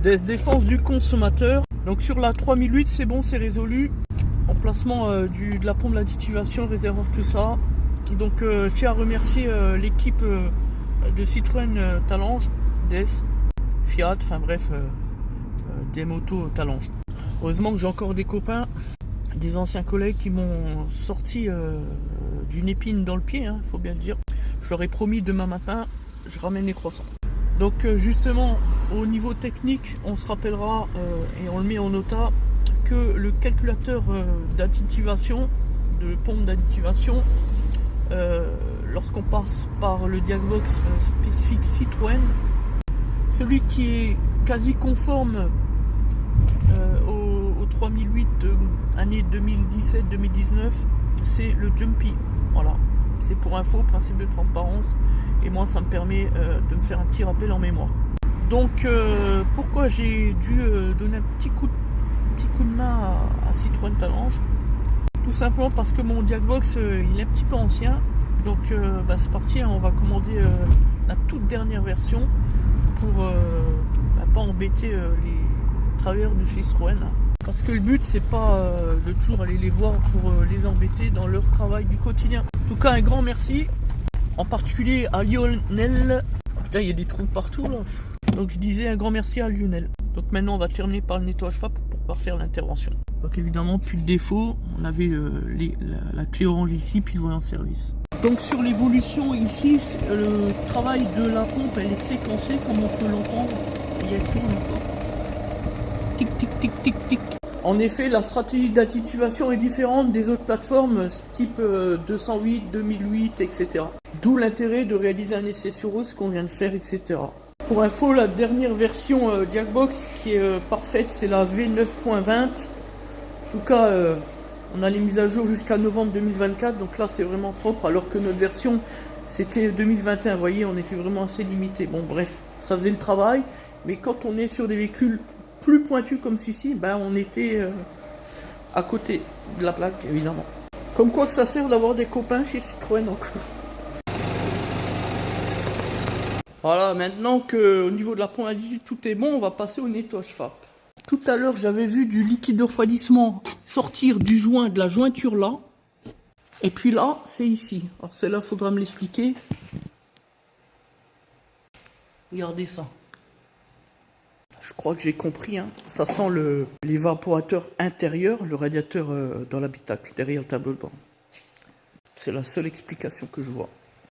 des défenses du consommateur. Donc sur la 3008, c'est bon, c'est résolu. Emplacement de la pompe d'additivation, réservoir, tout ça. Donc je tiens à remercier l'équipe de Citroën Talange, DES, Fiat, enfin bref, des motos Talange. Heureusement que j'ai encore des copains, des anciens collègues qui m'ont sorti d'une épine dans le pied, hein, faut bien le dire. Je leur ai promis demain matin, je ramène les croissants. Donc justement, au niveau technique, on se rappellera et on le met en nota que le calculateur d'additivation, de pompe d'additivation, lorsqu'on passe par le Diagbox spécifique Citroën, celui qui est quasi conforme au 3008 année 2017-2019, c'est le Jumpy. Voilà, c'est pour info, principe de transparence, et moi ça me permet de me faire un petit rappel en mémoire. Donc pourquoi j'ai dû donner un petit coup de main à Citroën Talange? Tout simplement parce que mon Diagbox il est un petit peu ancien. Donc c'est parti, hein, on va commander la toute dernière version pour pas embêter les travailleurs de chez Citroën. Parce que le but c'est pas de toujours aller les voir pour les embêter dans leur travail du quotidien. En tout cas un grand merci, en particulier à Lionel. Putain, il y a des trous partout là. Donc je disais un grand merci à Lionel. Donc maintenant on va terminer par le nettoyage FAP pour parfaire l'intervention. Donc évidemment plus de défaut, on avait la clé orange ici puis le voyant service. Donc sur l'évolution ici, le travail de la pompe elle est séquencée comme on peut l'entendre. Il y a tout encore. Tic tic tic tic tic. En effet, la stratégie d'additivation est différente des autres plateformes type 208, 2008, etc. D'où l'intérêt de réaliser un essai sur eux, ce qu'on vient de faire, etc. Pour info, la dernière version Diagbox qui est parfaite, c'est la V9.20. En tout cas, on a les mises à jour jusqu'à novembre 2024, donc là c'est vraiment propre, alors que notre version c'était 2021, vous voyez, on était vraiment assez limité. Bon bref, ça faisait le travail, mais quand on est sur des véhicules plus pointus comme celui-ci, on était à côté de la plaque, évidemment. Comme quoi que ça sert d'avoir des copains chez Citroën encore. Voilà, maintenant qu'au niveau de la pompe additive tout est bon, on va passer au nettoyage FAP. Tout à l'heure, j'avais vu du liquide de refroidissement sortir du joint, de la jointure là. Et puis là, c'est ici. Alors celle-là, il faudra me l'expliquer. Regardez ça. Je crois que j'ai compris. Hein. Ça sent l'évaporateur intérieur, le radiateur dans l'habitacle, derrière le tableau de bord. C'est la seule explication que je vois.